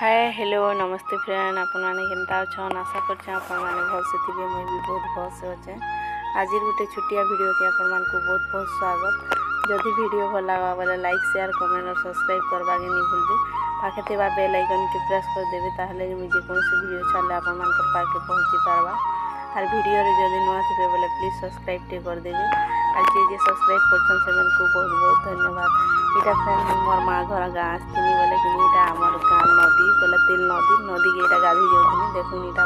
Hi hello नमस्ते friend आपण मैंने केनता अच्छन आशा करछे आपण मैंने भल से थे मुझे भी बहुत भल से अच्छे। आज गोटे छुटिया वीडियो के आपण मान को बहुत बहुत स्वागत। जदि वीडियो भल लगा बोले लाइक शेयर कमेंट और सब्सक्राइब करवा के नहीं भूलबे। पाखे थे बेल आइकन के प्रेस कर देबे ताहले मुझे कौन सी वीडियो छाड़ले आपण मान को पाके पहुंची पारबा। और वीडियो रे जदि नुआ थे बोले प्लीज सब्सक्राइब टे कर देबे। और जे सब्सक्राइब करछन सेमन को बहुत बहुत धन्यवाद। इटा फ्रेंड मोर माँ घर गाँ आसनी बोले कि इटा आमर गाँ नदी बोले तेल नदी नदी के इटा गाधी जाऊनी देखुन इटा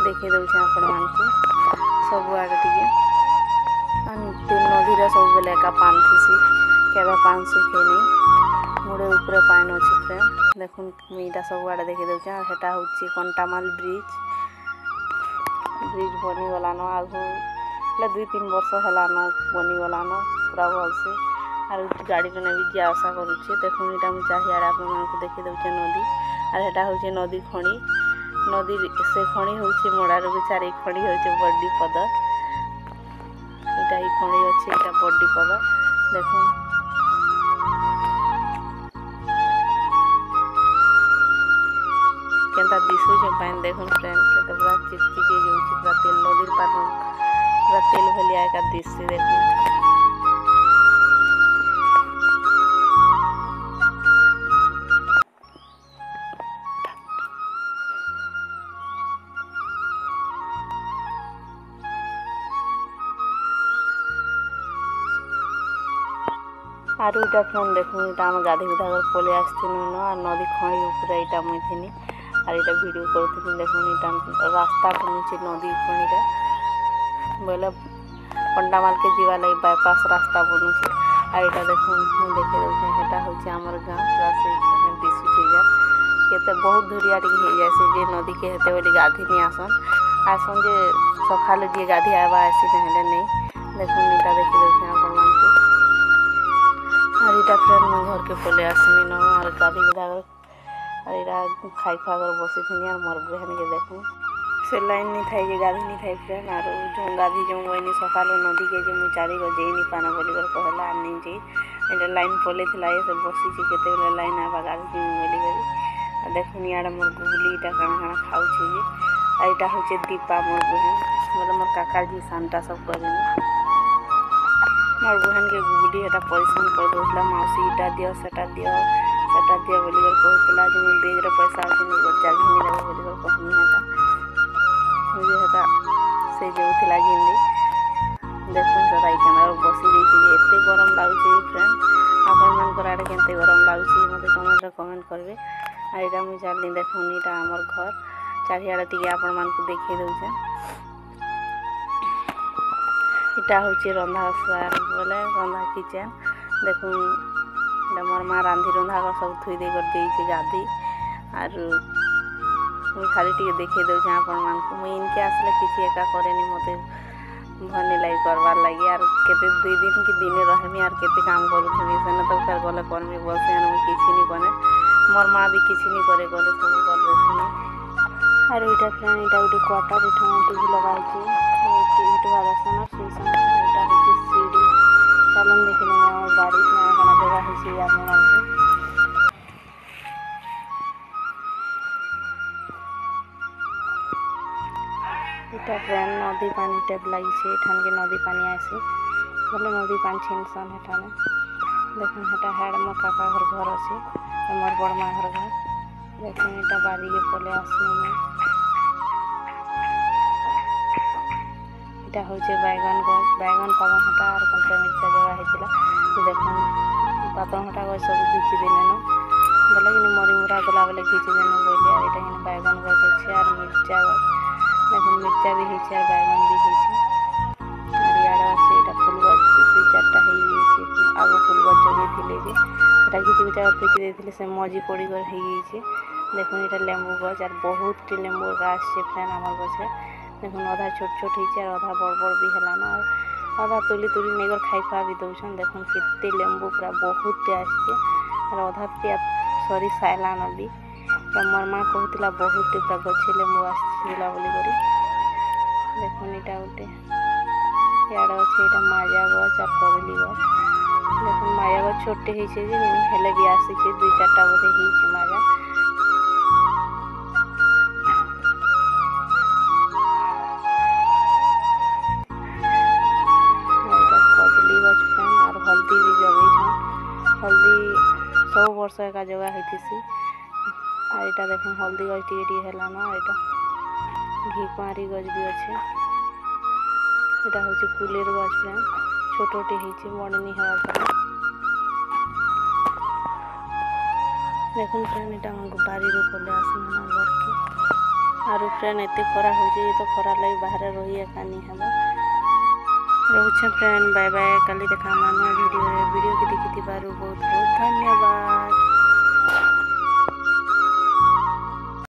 देखे दौचे आपण मान को सब आगे टिके तेल नदी रे सब बेले एका पान थुसी केबे पान सुखे नहीं मुड़े ऊपर पान अछि फ्रेंड देखुन इटा सब आड़े देखे दौचे। हेटा होची कंटामाल ब्रिज बनी गलानो आगु ले 2-3 वर्ष हलानो बनी गलानो पूरा भल से और गाड़ी में भी जा आशा करुचे देखुन इटा मु चारियाडे आपण मानक देखि दउचे नदी और हेटा होचे नदी खणी नदी से खणी होचे मोड़ार चारि खणी होचे बड्डी पद इटा ही खणी अछि इटा बड्डी पद देखुन केनता दिसु जे पाइन देखुन फ्रेंड केते पूरा चिकचिके जाउची पूरा तेल नदीर पार पूरा तेल भलिया का दिससे देखुन। आरु इटा फ्रेंड देखुन इटा हम गाधी गुधा कर पले आस्थिनु न और नदी खणी ऊपर इटा मुई थिनी और इटा वीडियो करथिन देखुन इटा रास्ता बनुची नदी खणी रे बोले पंडामाल के जीवा लई बाईपास रास्ता बनुची और इटा देखुन मु देखे दउचे हेटा होची हमर गाँ पूरा से दिसुची जा केते बहुत दूरिया टिक हे जायसे जे नदी के हेते बोली गाधी नि आसन जे सखाले जे गाधी आबा आसी नहले नहीं देखुन इटा देखे दउचे आपण मान को और इटा फ्रेंड मैं घर के पले आसनी न और गाधी गुधा और इटा खाई खुआ कर बसी थी और मोर बहन के देखूँ से लाइन नहीं थाई जे गाधी नहीं थाई फ्रेंड और जो गाधी जो वही सकालो नदी के जो चारि गो जेई नहीं पाना बोली कर कहला नहीं जी इटा लाइन पले थिला ये सब बसी छी केते बेले लाइन आबा गाधी जी बोली करी देखुन याडे मोर गुगली इटा काना काना खाउची जी आ इटा होचे दीपा मोर बहन बोले मोर काका जी सांता सब करेनी मोर बहन के गुगली हेटा परेशान कर दउतला मौसी इटा दियो सेटा दियो बोली कर कहतला जे मोर बेग रे पैसा अछि नहीं कर जागी नहीं रहे बोली कर कहनी हेता मुझे हेता से जेउतला गिंदी देखुन सदा ई कैमरा बसी देछि जे एते गरम लागुछि फ्रेंड आपन मन कर आडे केनते गरम लागुछि मते कमेंट रे कमेंट करबे आ इटा मु जानि देखुन इटा हमर घर चारियाडे टिके आपन मान को देखि दउछे इटा होची रंधा सार बोले रंधा किचन देखुन मोर माँ रांधि रंधा कर सब थुई दे कर देइछे गाधी और मुई खाली टिके देखे दउछे आपण मान को मुई इनके आसले किछि एका करेनी मते भनी लाई करवार लागि और केते 2 दिन के दिने रहमी और केते काम करूथि सेने तो फेर गले करमी बसे न किछि नि बने मोर माँ भी किछि नि करे गले सब कर देथिनी और इटा फ्रेंड इटा उडी क्वार्टर इठा टीवी लगाइछे टीवी तो आदसन से इटा होची सीडी चलन देखले मोर बाड़ी में खाना जगह होची आपन मान को इटा फ्रेंड नदी पानी टेप लगी छे ठान के नदी पानी आसी बोले नदी पानी छिनसन हेठाने देखुन हेटा हेड मोर काका घर अछि मोर बड़ माँ घर देखुन इटा बारी के पले आसनी में इटा होचे बैगन गछ बैगन पागन हटा और कंचा मिर्चा जगह हेतिला देखुन पातन हटा गछ सब घिची देने न बोले कि मरी मुरा गला बोले घिची देने बोली और इटा हिन बैगन गछ अछि और मिर्चा गछ देखुन मिर्चा भी हेचे और बैगन भी हेचे और याडा से इटा फूल गछ 2-4टा हे जेछि आगो फूल गछ जगे थिले जे सेटा घिची गुचा फेंकी देथिले से मजी पड़ी कर हे जेछि देखुन इटा लेंबू गछ और बहुत टी लेंबू गाछ छे फ्रेंड हमर गछे देखुन आधा छोट छोट हेचे और आधा बड़ बड़ भी हलान और आधा तुली तुली नेगर खाई खा भी दउछन देखुन केते लेंबू पूरा बहुत टे आछे और आधा टे सॉरी साइलान भी मोर माँ कहूतला बहुत टे पूरा गछे लेंबू आछिला बोली करी देखुन इटा उटे याडा अछि इटा माजा गछ और कदली गछ देखुन माया गछ छोटे हेचे जे हेले भी आसी 2-4टा बोधे हेचे माजा सब वर्ष एका जगह होती। आ यहाँ देख हल्दी गज टी हेलान यहाँ घी कुआरी गज भी अच्छे। यहाँ हूँ कुलेर गज फ्रेंड छोटे होती बड़ नहीं हवा देखुन फ्रेंड यहाँ बारी पले आसना घर की आर फ्रेंड एत खरा हो तो खरा लगे बाहर रही एका नहीं हवा रोचे फ्रेंड बाय बाय। काली देखा नुआ वीडियो के देखी बहुत बहुत धन्यवाद।